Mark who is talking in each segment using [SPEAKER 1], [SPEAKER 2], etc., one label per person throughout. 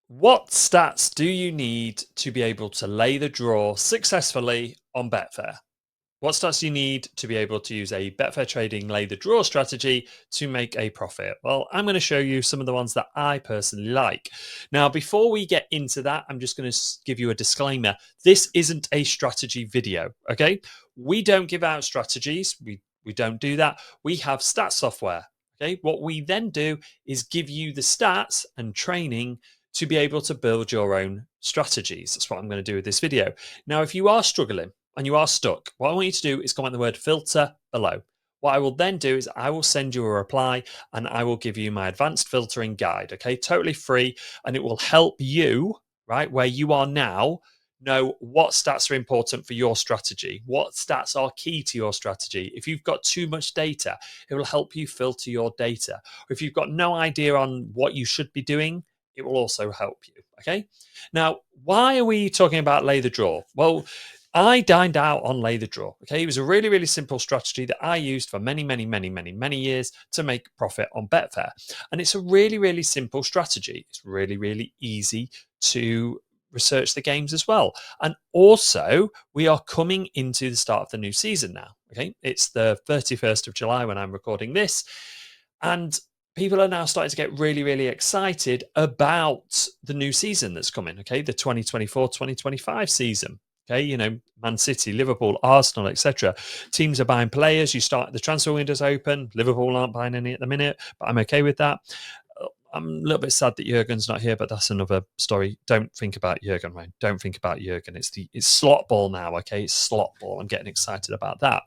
[SPEAKER 1] What stats do you need to be able to lay the draw successfully on Betfair? What stats do you need to be able to use a Betfair trading lay the draw strategy to make a profit? Well, I'm going to show you some of the ones that I personally like. Now, before we get into that, I'm just going to give you a disclaimer. This isn't a strategy video, okay? We don't give out strategies. We don't do that. We have stat software. Okay. What we then do is give you the stats and training to be able to build your own strategies. That's what I'm going to do with this video. Now, if you are struggling and you are stuck, what I want you to do is comment the word filter below. What I will then do is I will send you a reply and I will give you my advanced filtering guide, okay? Totally free, and it will help you, right, where you are now, know what stats are important for your strategy, what stats are key to your strategy. If you've got too much data, it will help you filter your data. Or if you've got no idea on what you should be doing, it will also help you. Okay. Now, why are we talking about lay the draw? Well, I dined out on lay the draw. Okay. It was a really, really simple strategy that I used for many, many, many, many, many years to make profit on Betfair. And it's a really, really simple strategy. It's really, really easy to research the games as well. And also, we are coming into the start of the new season now. Okay. It's the 31st of July when I'm recording this. And people are now starting to get really, really excited about the new season that's coming. Okay. The 2024-2025 season. Okay. You know, Man City, Liverpool, Arsenal, etc. Teams are buying players. You start the transfer windows open. Liverpool aren't buying any at the minute, but I'm okay with that. I'm a little bit sad that Jurgen's not here, but that's another story. Don't think about Jurgen, Ryan. Don't think about Jurgen. It's slot ball now, okay? It's slot ball. I'm getting excited about that.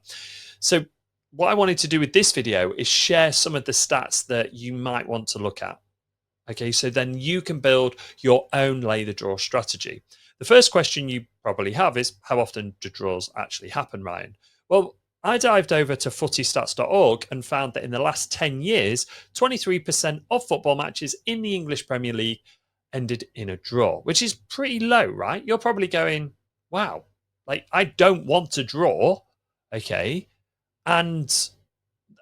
[SPEAKER 1] So what I wanted to do with this video is share some of the stats that you might want to look at. Okay, so then you can build your own lay the draw strategy. The first question you probably have is, how often do draws actually happen, Ryan? Well, I dived over to footystats.org and found that in the last 10 years, 23% of football matches in the English Premier League ended in a draw, which is pretty low, right? You're probably going, wow, like I don't want to draw, okay? And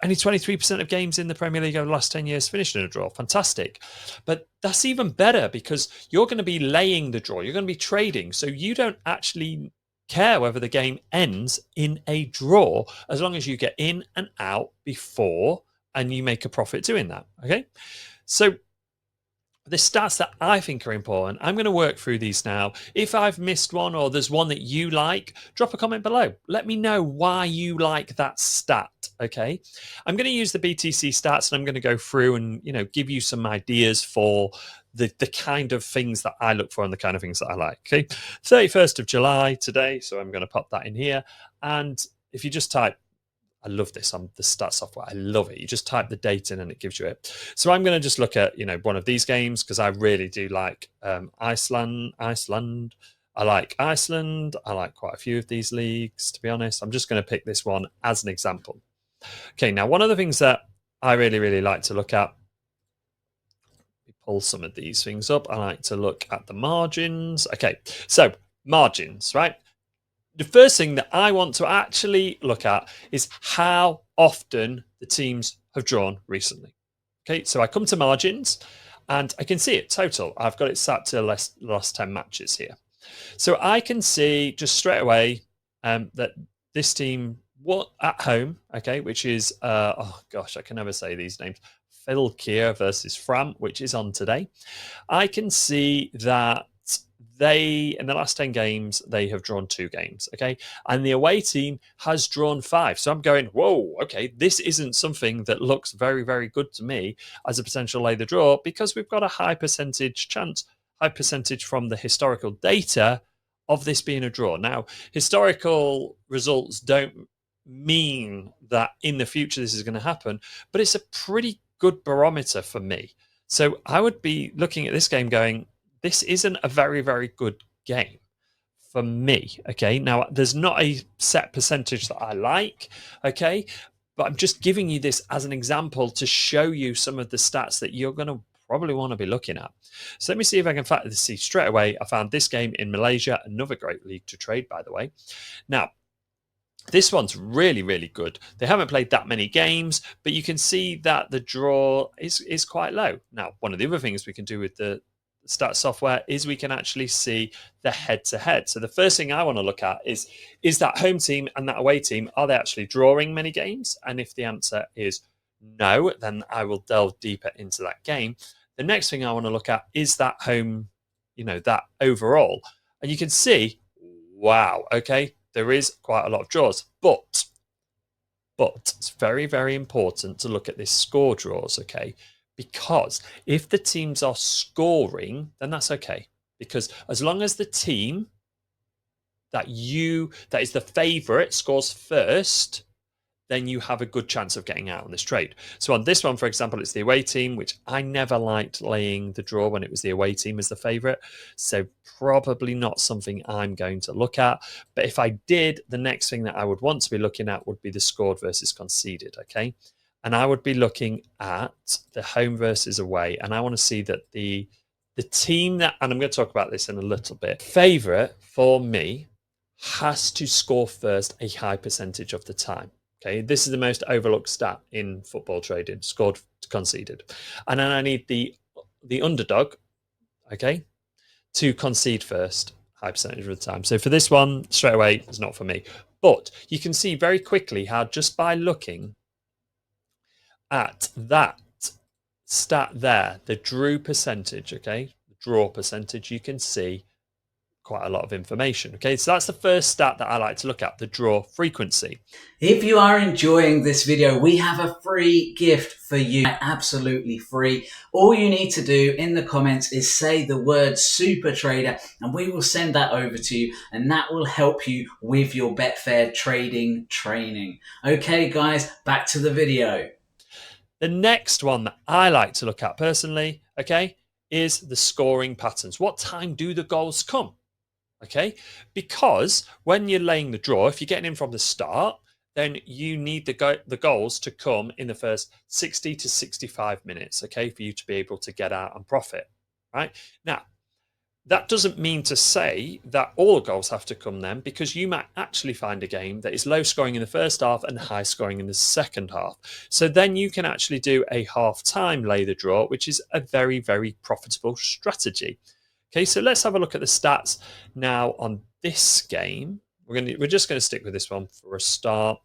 [SPEAKER 1] only 23% of games in the Premier League over the last 10 years finished in a draw. Fantastic. But that's even better because you're going to be laying the draw. You're going to be trading. So you don't actually care whether the game ends in a draw as long as you get in and out before and you make a profit doing that. Okay. So the stats that I think are important, I'm going to work through these now. If I've missed one or there's one that you like, drop a comment below. Let me know why you like that stat. Okay. I'm going to use the BTC stats and I'm going to go through and, give you some ideas for the kind of things that I look for and the kind of things that I like. Okay. 31st of July today. So I'm going to pop that in here. And if you just type, I love this on the stat software. I love it. You just type the date in and it gives you it. So I'm going to just look at, one of these games because I really do like Iceland. I like Iceland. I like quite a few of these leagues, to be honest. I'm just going to pick this one as an example. Okay, now one of the things that I really, really like to look at, pull some of these things up. I like to look at the margins. Okay, so margins, right? The first thing that I want to actually look at is how often the teams have drawn recently. Okay, so I come to margins and I can see it total. I've got it set to the last 10 matches here. So I can see just straight away that this team at home, okay, which is, oh gosh, I can never say these names. Filkier versus Fram, which is on today. I can see that in the last 10 games, they have drawn 2 games. Okay. And the away team has drawn 5. So I'm going, whoa, okay, this isn't something that looks very, very good to me as a potential lay the draw because we've got a high percentage from the historical data of this being a draw. Now, historical results don't mean that in the future this is going to happen, but it's a pretty good barometer for me. So I would be looking at this game going, this isn't a very, very good game for me. Okay. Now, there's not a set percentage that I like. Okay. But I'm just giving you this as an example to show you some of the stats that you're going to probably want to be looking at. So let me see if I can see straight away. I found this game in Malaysia, another great league to trade, by the way. Now, this one's really, really good. They haven't played that many games, but you can see that the draw is quite low. Now, one of the other things we can do with the stat software is we can actually see the head-to-head. So the first thing I want to look at is that home team and that away team, are they actually drawing many games? And if the answer is no, then I will delve deeper into that game. The next thing I want to look at is that home, that overall. And you can see, wow, okay, there is quite a lot of draws. But it's very, very important to look at this score draws, okay? Because if the teams are scoring, then that's okay. Because as long as the team that is the favorite scores first, then you have a good chance of getting out on this trade. So on this one, for example, it's the away team, which I never liked laying the draw when it was the away team as the favourite. So probably not something I'm going to look at. But if I did, the next thing that I would want to be looking at would be the scored versus conceded, okay? And I would be looking at the home versus away. And I want to see that the team that, and I'm going to talk about this in a little bit, favourite for me has to score first a high percentage of the time. Okay, this is the most overlooked stat in football trading: scored to conceded. And then I need the underdog, okay, to concede first, high percentage of the time. So for this one, straight away, it's not for me. But you can see very quickly how just by looking at that stat there, the draw percentage, okay, the draw percentage, you can see quite a lot of information. Okay, so that's the first stat that I like to look at, the draw frequency.
[SPEAKER 2] If you are enjoying this video, we have a free gift for you, absolutely free. All you need to do in the comments is say the word Super Trader and we will send that over to you, and that will help you with your Betfair trading training. Okay guys, back to the video.
[SPEAKER 1] The next one that I like to look at personally, okay, is the scoring patterns. What time do the goals come? Okay, because when you're laying the draw, if you're getting in from the start, then you need the goals to come in the first 60 to 65 minutes, okay, for you to be able to get out and profit, right? Now, that doesn't mean to say that all goals have to come then, because you might actually find a game that is low scoring in the first half and high scoring in the second half. So then you can actually do a half-time lay the draw, which is a very, very profitable strategy. Okay, so let's have a look at the stats now on this game. We're just going to stick with this one for a start.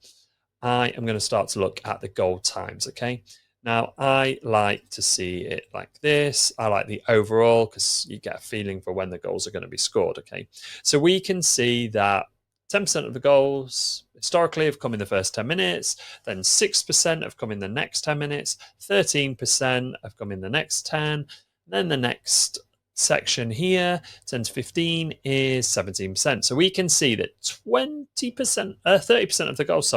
[SPEAKER 1] I am going to start to look at the goal times, okay? Now, I like to see it like this. I like the overall because you get a feeling for when the goals are going to be scored, okay? So we can see that 10% of the goals historically have come in the first 10 minutes, then 6% have come in the next 10 minutes, 13% have come in the next 10, then the next section here, 10 to 15 is 17%. So we can see that 30% of the goals,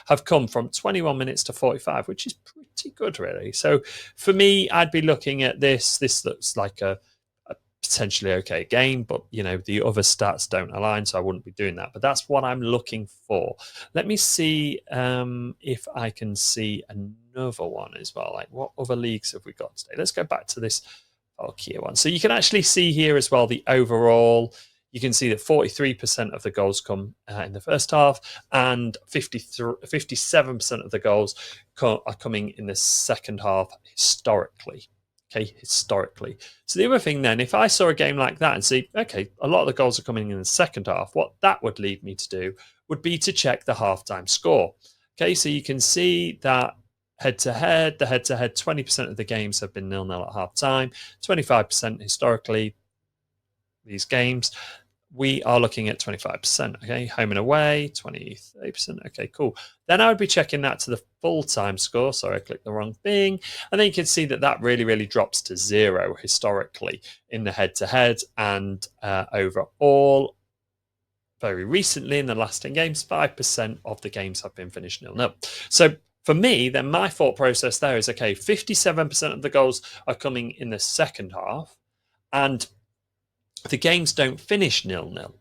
[SPEAKER 1] have come from 21 minutes to 45, which is pretty good, really. So for me, I'd be looking at this. This looks like a potentially okay game, but the other stats don't align, so I wouldn't be doing that. But that's what I'm looking for. Let me see if I can see another one as well. Like, what other leagues have we got today? Let's go back to this Valkyria one. So you can actually see here as well the overall. You can see that 43% of the goals come in the first half, and 57% of the goals are coming in the second half historically. Okay, historically. So the other thing then, if I saw a game like that and see, okay, a lot of the goals are coming in the second half, what that would lead me to do would be to check the halftime score. Okay, so you can see that head-to-head, 20% of the games have been 0-0 at half-time, 25% historically, these games. We are looking at 25%, okay? Home and away, 30%, okay, cool. Then I would be checking that to the full-time score. Sorry, I clicked the wrong thing. And then you can see that that really, really drops to 0 historically in the head-to-head, and overall, very recently in the last 10 games, 5% of the games have been finished 0-0. So for me, then my thought process there is, okay, 57% of the goals are coming in the second half, and the games don't finish 0-0,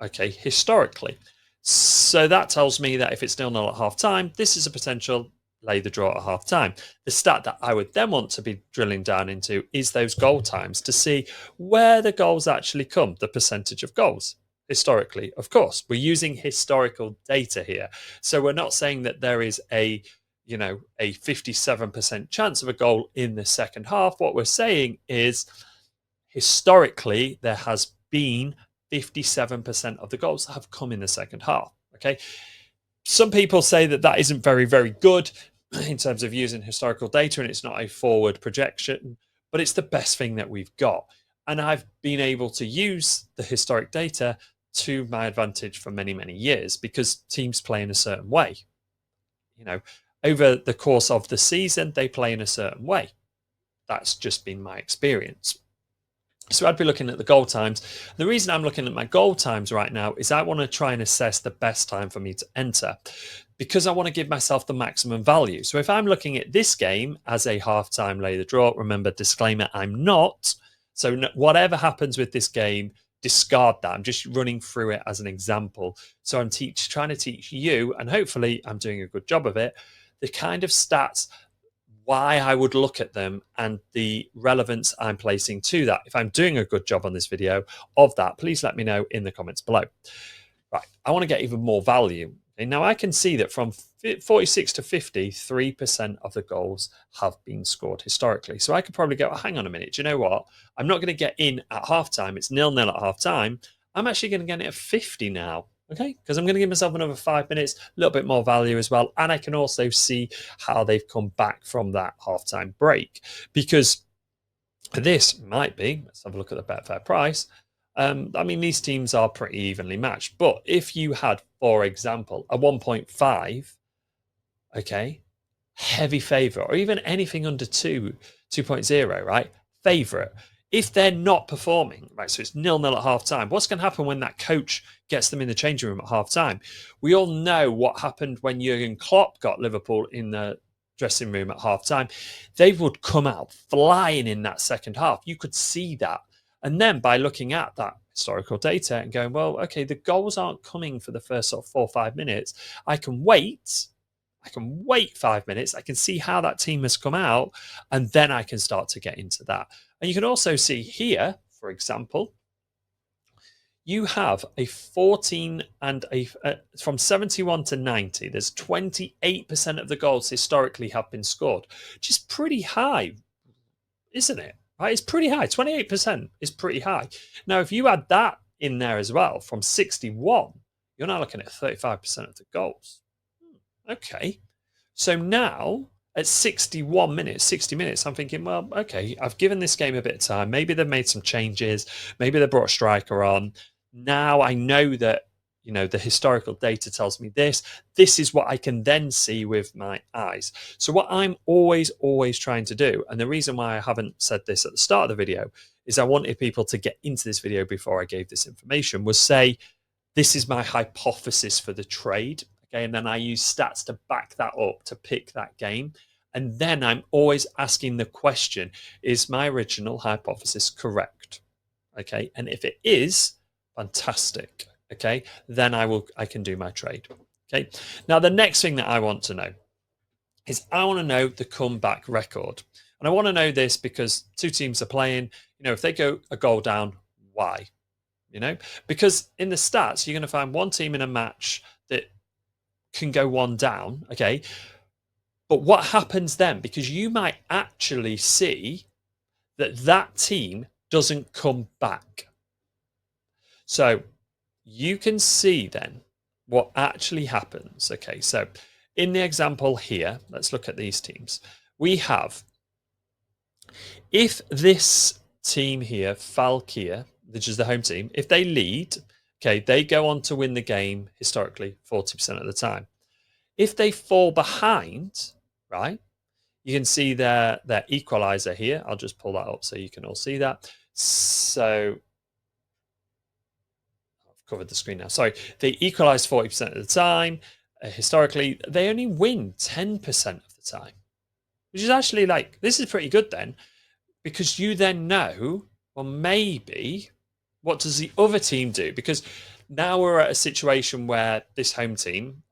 [SPEAKER 1] okay, historically. So that tells me that if it's 0-0 at half time, this is a potential lay the draw at half time. The stat that I would then want to be drilling down into is those goal times to see where the goals actually come, the percentage of goals. Historically, of course, we're using historical data here. So we're not saying that there is a 57% chance of a goal in the second half. What we're saying is historically, there has been 57% of the goals that have come in the second half. Okay. Some people say that that isn't very, very good in terms of using historical data and it's not a forward projection, but it's the best thing that we've got. And I've been able to use the historic data to my advantage for many, many years because teams play in a certain way. You know, over the course of the season, they play in a certain way. That's just been my experience. So I'd be looking at the goal times. The reason I'm looking at my goal times right now is I want to try and assess the best time for me to enter because I want to give myself the maximum value. So if I'm looking at this game as a halftime lay the draw, remember, disclaimer, I'm not. So whatever happens with this game, discard that. I'm just running through it as an example. So I'm trying to teach you, and hopefully I'm doing a good job of it, the kind of stats, why I would look at them and the relevance I'm placing to that. If I'm doing a good job on this video of that, please let me know in the comments below. Right, I want to get even more value. Okay, now I can see that from 46 to 50, 3% of the goals have been scored historically. So I could probably go, oh, hang on a minute, do you know what? I'm not going to get in at halftime. It's 0-0 at halftime. I'm actually going to get it at 50 now. Okay, because I'm going to give myself another 5 minutes, a little bit more value as well. And I can also see how they've come back from that halftime break. Because this might be, let's have a look at the Betfair price. I mean, these teams are pretty evenly matched. But if you had, for example, a 1.5, okay, heavy favourite, or even anything under 2.0, right, favourite, if they're not performing, right, so it's 0-0 at half time, what's going to happen when that coach gets them in the changing room at half time? We all know what happened when Jurgen Klopp got Liverpool in the dressing room at half time. They would come out flying in that second half. You could see that. And then by looking at that historical data and going, well, okay, the goals aren't coming for the first sort of 4 or 5 minutes. I can wait 5 minutes. I can see how that team has come out, and then I can start to get into that. And you can also see here, for example, you have a 14 and from 71 to 90. There's 28% of the goals historically have been scored, which is pretty high, isn't it? Right? It's pretty high. 28% is pretty high. Now, if you add that in there as well, from 61, you're now looking at 35% of the goals. Okay. So now at 61 minutes, 60 minutes, I'm thinking, well, okay, I've given this game a bit of time. Maybe they've made some changes. Maybe they brought a striker on. Now I know that, you know, the historical data tells me this. This is what I can then see with my eyes. So what I'm always trying to do, and the reason why I haven't said this at the start of the video, is I wanted people to get into this video before I gave this information, was say, this is my hypothesis for the trade. Okay, and then I use stats to back that up to pick that game. And then I'm always asking the question, is my original hypothesis correct? Okay, and if it is, fantastic. Okay, then I can do my trade. Okay, now the next thing that I want to know is I want to know the comeback record. And I want to know this because two teams are playing. You know, if they go a goal down, why? You know, because in the stats, you're going to find one team in a match that can go one down. Okay. But what happens then? Because you might actually see that that team doesn't come back. So you can see then what actually happens. Okay. So in the example here, let's look at these teams. We have, if this team here, Falkia, which is the home team, if they lead, okay, they go on to win the game historically 40% of the time. If they fall behind, right, you can see their equalizer here. I'll just pull that up so you can all see that. So I've covered the screen now. Sorry, they equalize 40% of the time. Historically, they only win 10% of the time, which is actually like, this is pretty good then, because you then know, well, maybe what does the other team do? Because now we're at a situation where this home team,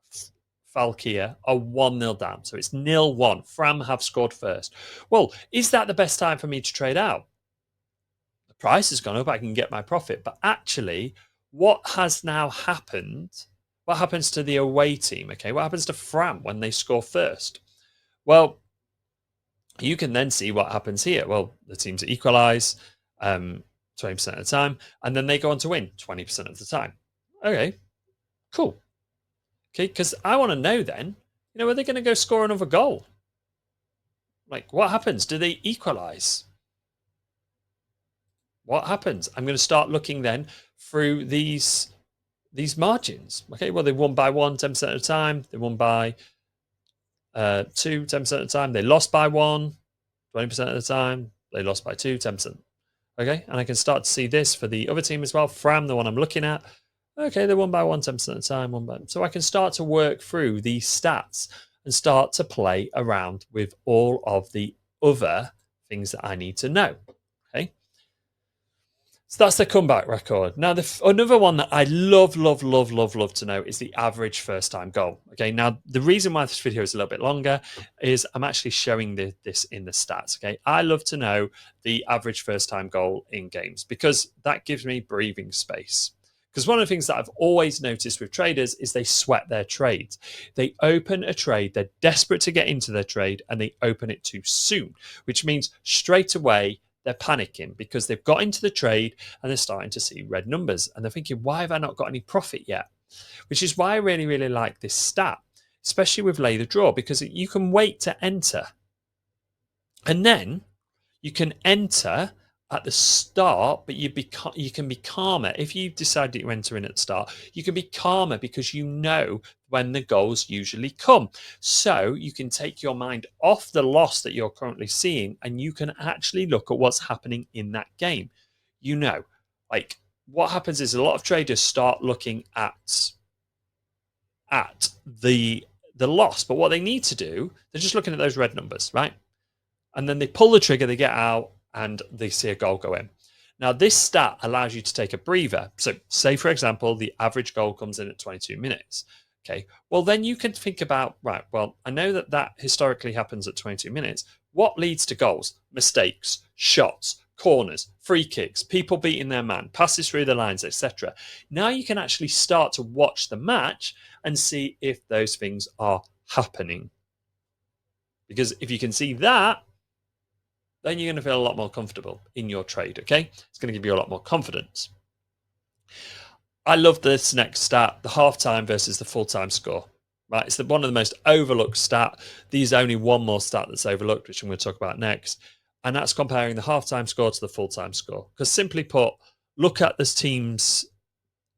[SPEAKER 1] Falkia, are 1-0 down. So it's 0-1. Fram have scored first. Well, is that the best time for me to trade out? The price has gone up. I can get my profit. But actually, what has now happened? What happens to the away team? Okay, what happens to Fram when they score first? Well, you can then see what happens here. Well, the teams equalise. 20% of the time, and then they go on to win 20% of the time. Okay, cool. Okay, because I want to know then, are they going to go score another goal? Like, what happens? Do they equalize? What happens? I'm going to start looking then through these margins. Okay, well, they won by 1, 10% of the time. They won by 2, 10% of the time. They lost by 1, 20% of the time. They lost by 2, 10%. Okay, and I can start to see this for the other team as well. Fram, the one I'm looking at. Okay, they won by 1, 10% of the time. So I can start to work through these stats and start to play around with all of the other things that I need to know. Okay. So that's the comeback record. Now, another one that I love to know is the average first time goal. Okay, now the reason why this video is a little bit longer is I'm actually showing this in the stats. Okay, I love to know the average first time goal in games because that gives me breathing space. Because one of the things that I've always noticed with traders is they sweat their trades. They open a trade, they're desperate to get into their trade, and they open it too soon, which means straight away they're panicking because they've got into the trade and they're starting to see red numbers. And they're thinking, why have I not got any profit yet? Which is why I really like this stat, especially with lay the draw, because you can wait to enter. And then you can enter at the start, but you can be calmer. If you decide that you enter in at the start, you can be calmer because you know when the goals usually come. So you can take your mind off the loss that you're currently seeing and you can actually look at what's happening in that game. Like what happens is a lot of traders start looking at the loss, but what they need to do, they're just looking at those red numbers, right? And then they pull the trigger, they get out, and they see a goal go in. Now, this stat allows you to take a breather. So, say, for example, the average goal comes in at 22 minutes. Okay, well, then you can think about, right, well, I know that historically happens at 22 minutes. What leads to goals? Mistakes, shots, corners, free kicks, people beating their man, passes through the lines, etc. Now you can actually start to watch the match and see if those things are happening. Because if you can see that, then you're going to feel a lot more comfortable in your trade, okay? It's going to give you a lot more confidence. I love this next stat, the halftime versus the full-time score, right? It's one of the most overlooked stat. There's only one more stat that's overlooked, which I'm going to talk about next, and that's comparing the halftime score to the full-time score. Because simply put, look at this team's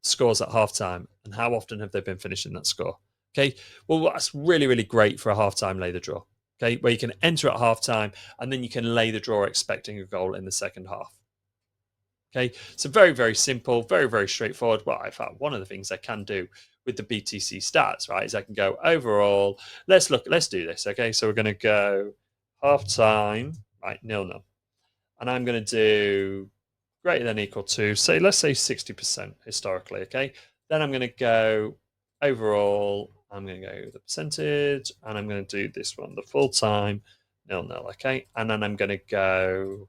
[SPEAKER 1] scores at halftime and how often have they been finishing that score, okay? Well, that's really great for a halftime lay the draw. Okay, where you can enter at halftime and then you can lay the draw expecting a goal in the second half. Okay, so very simple, very straightforward. Well, in fact, one of the things I can do with the BTC stats, right, is I can go overall. Let's do this. Okay, so we're going to go halftime, right, 0-0, and I'm going to do greater than equal to, say, let's say 60% historically. Okay, then I'm going to go overall. I'm going to go the percentage, and I'm going to do this one, the full time 0-0. Okay, and then I'm going to go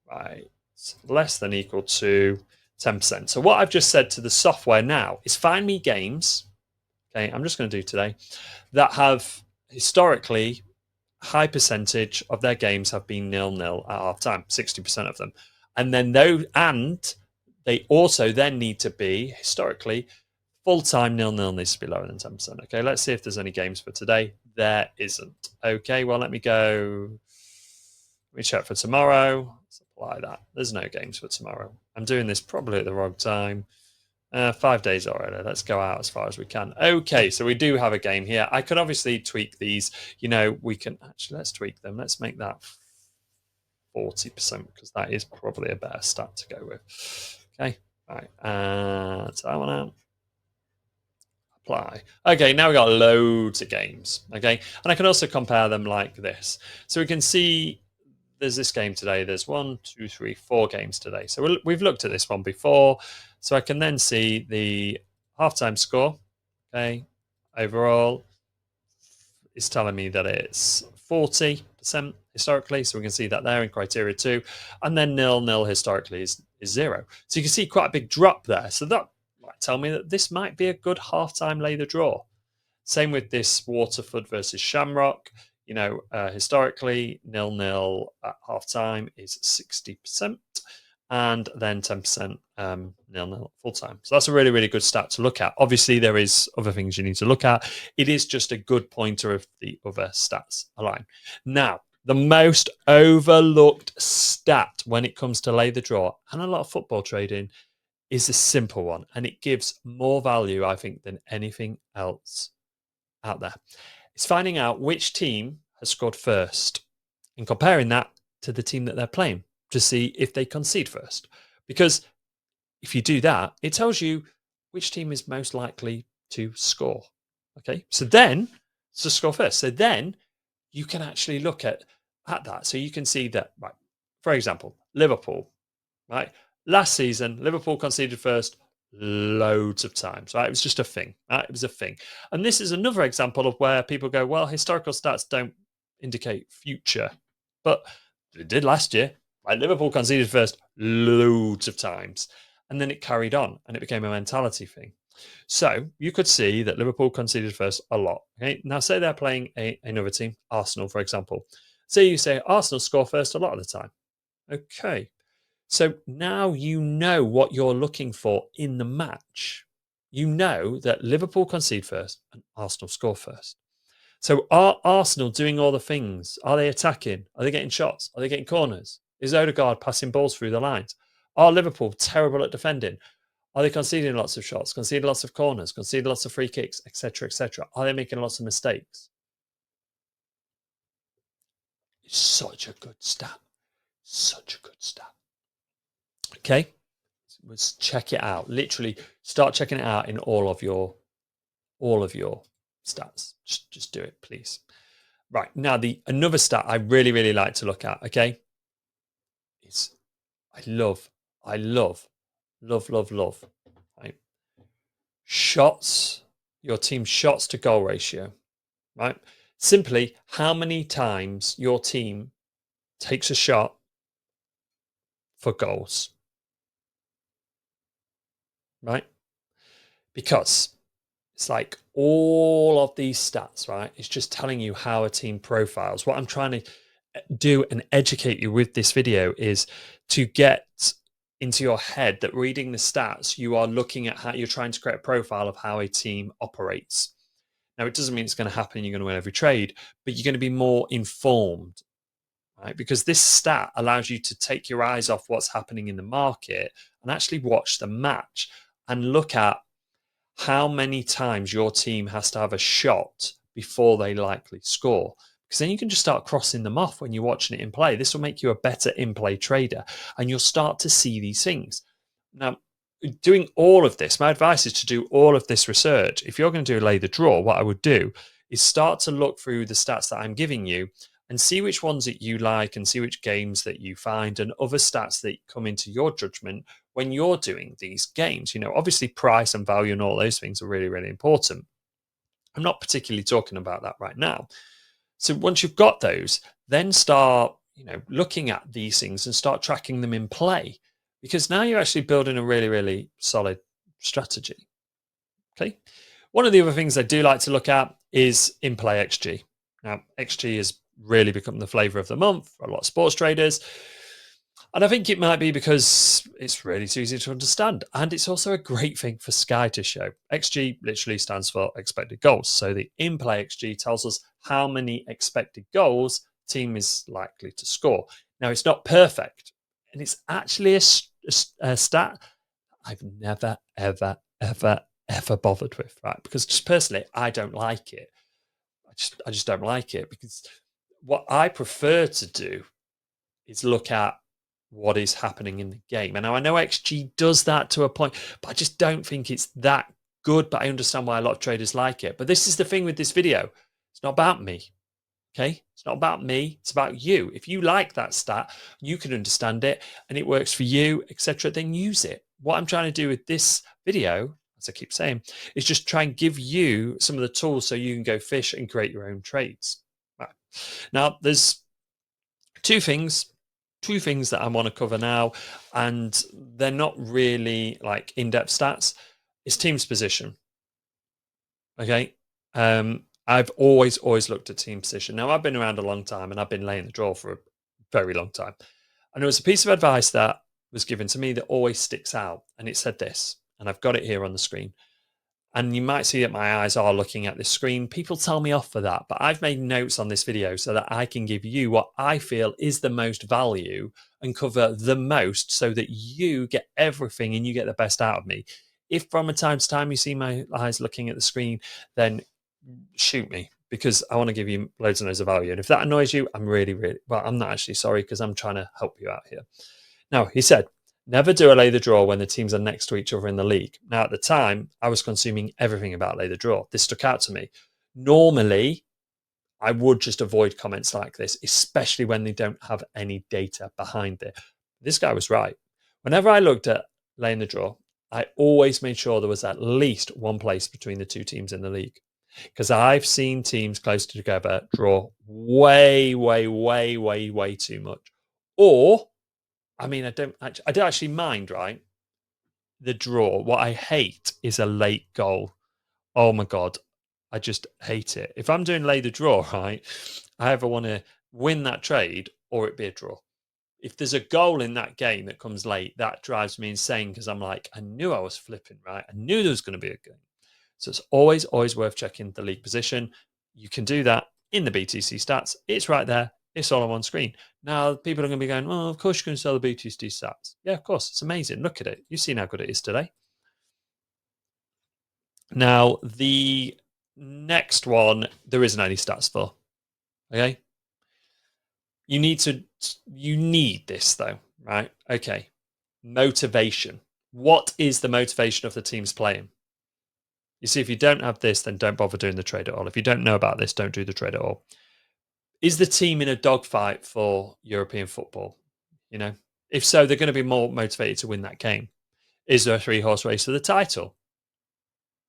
[SPEAKER 1] right less than equal to 10%. So what I've just said to the software now is find me games. Okay, I'm just going to do today that have historically high percentage of their games have been 0-0 at half time, 60% of them. And then they also then need to be historically full-time 0-0 needs to be lower than 10%. Okay, let's see if there's any games for today. There isn't. Okay, well, let me check for tomorrow. Let's apply that. There's no games for tomorrow. I'm doing this probably at the wrong time. 5 days already. Let's go out as far as we can. Okay, so we do have a game here. I could obviously tweak these. We can actually, let's tweak them. Let's make that 40% because that is probably a better stat to go with. Okay, all right. So I want to apply. Okay, now we got loads of games. Okay, and I can also compare them like this. So we can see there's this game today. There's 1, 2, 3, 4 games today. So we've looked at this one before. So I can then see the halftime score. Okay, overall is telling me that it's 40% historically. So we can see that there in criteria 2. And then 0-0 historically is 0. So you can see quite a big drop there. So that might tell me that this might be a good halftime lay the draw. Same with this Waterford versus Shamrock. Historically, 0-0 at halftime is 60%. and then 10% nil-nil full time. So that's a really, really good stat to look at. Obviously, there is other things you need to look at. It is just a good pointer if the other stats align. Now, the most overlooked stat when it comes to lay the draw and a lot of football trading is a simple one, and it gives more value, I think, than anything else out there. It's finding out which team has scored first and comparing that to the team that they're playing to see if they concede first. Because if you do that, it tells you which team is most likely to score. Okay, so then to score first. So then you can actually look at that. So you can see that, right? For example, Liverpool, right? Last season, Liverpool conceded first loads of times, right? It was just a thing, right? It was a thing. And this is another example of where people go, well, historical stats don't indicate future, but it did last year. Right? Liverpool conceded first loads of times, and then it carried on and it became a mentality thing. So you could see that Liverpool conceded first a lot. Okay, now say they're playing another team, Arsenal, for example. Say you say Arsenal score first a lot of the time. Okay, so now you know what you're looking for in the match. You know that Liverpool concede first and Arsenal score first. So are Arsenal doing all the things? Are they attacking? Are they getting shots? Are they getting corners? Is Odegaard passing balls through the lines? Are Liverpool terrible at defending? Are they conceding lots of shots, conceding lots of corners, conceding lots of free kicks, etc., etc.? Are they making lots of mistakes? It's such a good stat. Such a good stat. Okay, let's check it out. Literally, start checking it out in all of your stats. Just do it, please. Right now, another stat I really, really like to look at. Okay, is I love, love. Right, shots. Your team's shots to goal ratio. Right, simply how many times your team takes a shot for goals. Right, because it's like all of these stats, right? It's just telling you how a team profiles. What I'm trying to do and educate you with this video is to get into your head that reading the stats, you are looking at how you're trying to create a profile of how a team operates. Now, it doesn't mean it's going to happen, you're going to win every trade, but you're going to be more informed, right? Because this stat allows you to take your eyes off what's happening in the market and actually watch the match and look at how many times your team has to have a shot before they likely score. Because then you can just start crossing them off when you're watching it in play. This will make you a better in-play trader and you'll start to see these things. Now, doing all of this, my advice is to do all of this research. If you're going to do lay the draw, what I would do is start to look through the stats that I'm giving you and see which ones that you like and see which games that you find and other stats that come into your judgment when you're doing these games. You know, obviously price and value and all those things are really, really important. I'm not particularly talking about that right now. So once you've got those, then start, looking at these things and start tracking them in play, because now you're actually building a really, really solid strategy. Okay. One of the other things I do like to look at is in-play XG. Now, XG has really become the flavor of the month for a lot of sports traders. And I think it might be because it's really easy to understand. And it's also a great thing for Sky to show. XG literally stands for expected goals. So the in-play XG tells us how many expected goals team is likely to score. Now, it's not perfect. And it's actually a stat I've never, ever bothered with, right? Because just personally, I don't like it. I just don't like it, because what I prefer to do is look at what is happening in the game. And now I know XG does that to a point, but I just don't think it's that good. But I understand why a lot of traders like it. But this is the thing with this video. It's not about me. Okay. It's not about me. It's about you. If you like that stat, you can understand it and it works for you, etc., then use it. What I'm trying to do with this video, as I keep saying, is just try and give you some of the tools so you can go fish and create your own trades. Right. Now, there's two things that I want to cover now, and they're not really like in-depth stats. It's team's position. Okay. I've always looked at team position. Now, I've been around a long time and I've been laying the draw for a very long time. And there was a piece of advice that was given to me that always sticks out. And it said this, and I've got it here on the screen. And you might see that my eyes are looking at this screen. People tell me off for that, but I've made notes on this video so that I can give you what I feel is the most value and cover the most so that you get everything and you get the best out of me. If from a time to time you see my eyes looking at the screen, then shoot me, because I want to give you loads and loads of value. And if that annoys you, I'm really, well, I'm not actually sorry, because I'm trying to help you out here. Now, he said, never do a lay the draw when the teams are next to each other in the league. Now, at the time, I was consuming everything about lay the draw. This stuck out to me. Normally, I would just avoid comments like this, especially when they don't have any data behind it. This guy was right. Whenever I looked at laying the draw, I always made sure there was at least one place between the two teams in the league, because I've seen teams close together draw way, way, way, way, way too much. Or, I mean, I don't actually mind, right? The draw. What I hate is a late goal. Oh my God. I just hate it. If I'm doing lay the draw, right, I either want to win that trade or it be a draw. If there's a goal in that game that comes late, that drives me insane, because I'm like, I knew I was flipping, right? I knew there was going to be a game. So it's always, always worth checking the league position. You can do that in the BTC stats. It's right there. It's all on one screen. Now, people are going to be going, oh, of course you can sell the BTC stats. Yeah, of course. It's amazing. Look at it. You've seen how good it is today. Now, the next one, there isn't any stats for. Okay. You need this though, right? Okay. Motivation. What is the motivation of the teams playing? You see, if you don't have this, then don't bother doing the trade at all. If you don't know about this, don't do the trade at all. Is the team in a dogfight for European football? You know, if so, they're going to be more motivated to win that game. Is there a 3-horse race for the title?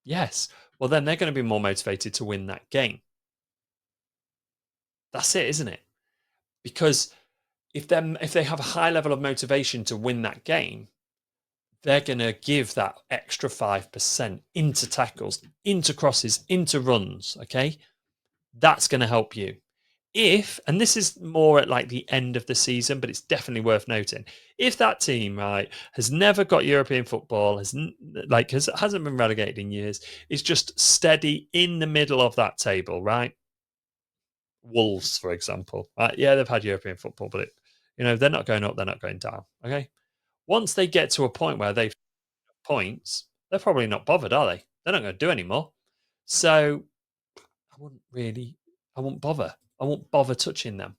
[SPEAKER 1] Yes. Well, then they're going to be more motivated to win that game. That's it, isn't it? Because if they have a high level of motivation to win that game, they're going to give that extra 5% into tackles, into crosses, into runs. Okay. That's going to help you. And this is more at like the end of the season, but it's definitely worth noting. If that team, right, has never got European football, hasn't been relegated in years, is just steady in the middle of that table, right? Wolves, for example, right? Yeah, they've had European football, but they're not going up, they're not going down. Okay. Once they get to a point where they've points, they're probably not bothered, are they? They're not going to do anymore. So I won't bother. I won't bother touching them.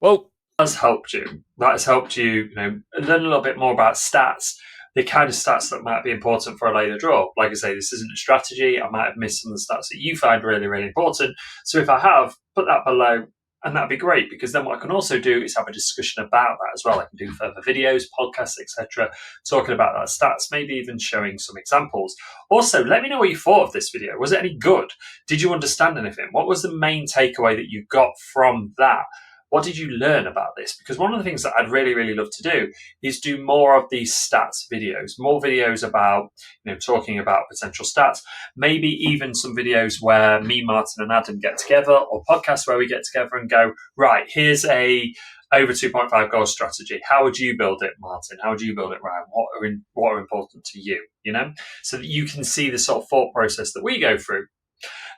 [SPEAKER 1] Well, that's helped you. That has helped you, learn a little bit more about stats, the kind of stats that might be important for a lay the draw. Like I say, this isn't a strategy. I might have missed some of the stats that you find really, really important. So if I have, put that below, and that'd be great, because then what I can also do is have a discussion about that as well. I can do further videos, podcasts, etc., talking about that stats, maybe even showing some examples. Also, let me know what you thought of this video. Was it any good? Did you understand anything? What was the main takeaway that you got from that? What did you learn about this? Because one of the things that I'd really, really love to do is do more of these stats videos, more videos about, talking about potential stats, maybe even some videos where me, Martin and Adam get together, or podcasts where we get together and go, right, here's a over 2.5 goal strategy. How would you build it, Martin? How would you build it, Ryan? What are important to you, so that you can see the sort of thought process that we go through.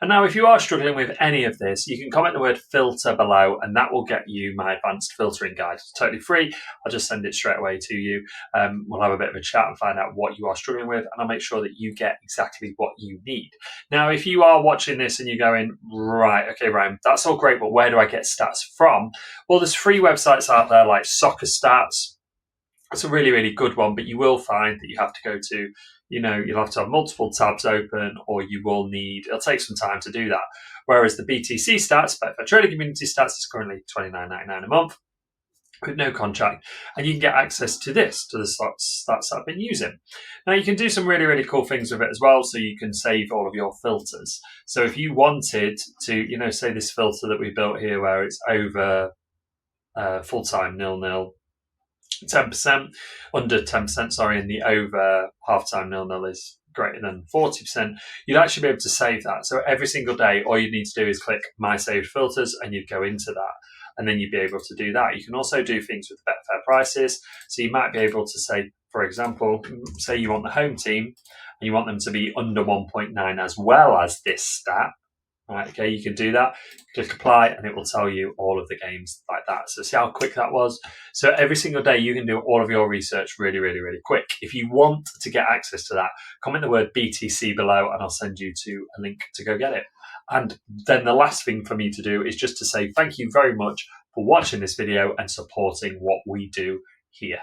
[SPEAKER 1] And now, if you are struggling with any of this, you can comment the word filter below, and that will get you my advanced filtering guide. It's totally free. I'll just send it straight away to you. We'll have a bit of a chat and find out what you are struggling with, and I'll make sure that you get exactly what you need. Now, if you are watching this and you're going, right, okay, Ryan, that's all great, but where do I get stats from? Well, there's free websites out there like Soccer Stats. It's a really, really good one, but you will find that you have to go to, you'll have to have multiple tabs open, or it'll take some time to do that. Whereas the BTC stats, Betfair Trading Community stats, is currently $29.99 a month with no contract. And you can get access to the stats I've been using. Now, you can do some really, really cool things with it as well. So you can save all of your filters. So if you wanted to, say this filter that we built here, where it's over full-time 0-0, 10%, under 10%, sorry, and the over half-time 0-0 is greater than 40%, you'd actually be able to save that. So every single day, all you need to do is click My Saved Filters, and you'd go into that. and then you'd be able to do that. You can also do things with Betfair prices. So you might be able to say, for example, say you want the home team and you want them to be under 1.9 as well as this stat. Right, okay, you can do that. Click apply and it will tell you all of the games like that. So see how quick that was? So every single day you can do all of your research really, really, really quick. If you want to get access to that, comment the word BTC below and I'll send you to a link to go get it. And then the last thing for me to do is just to say thank you very much for watching this video and supporting what we do here.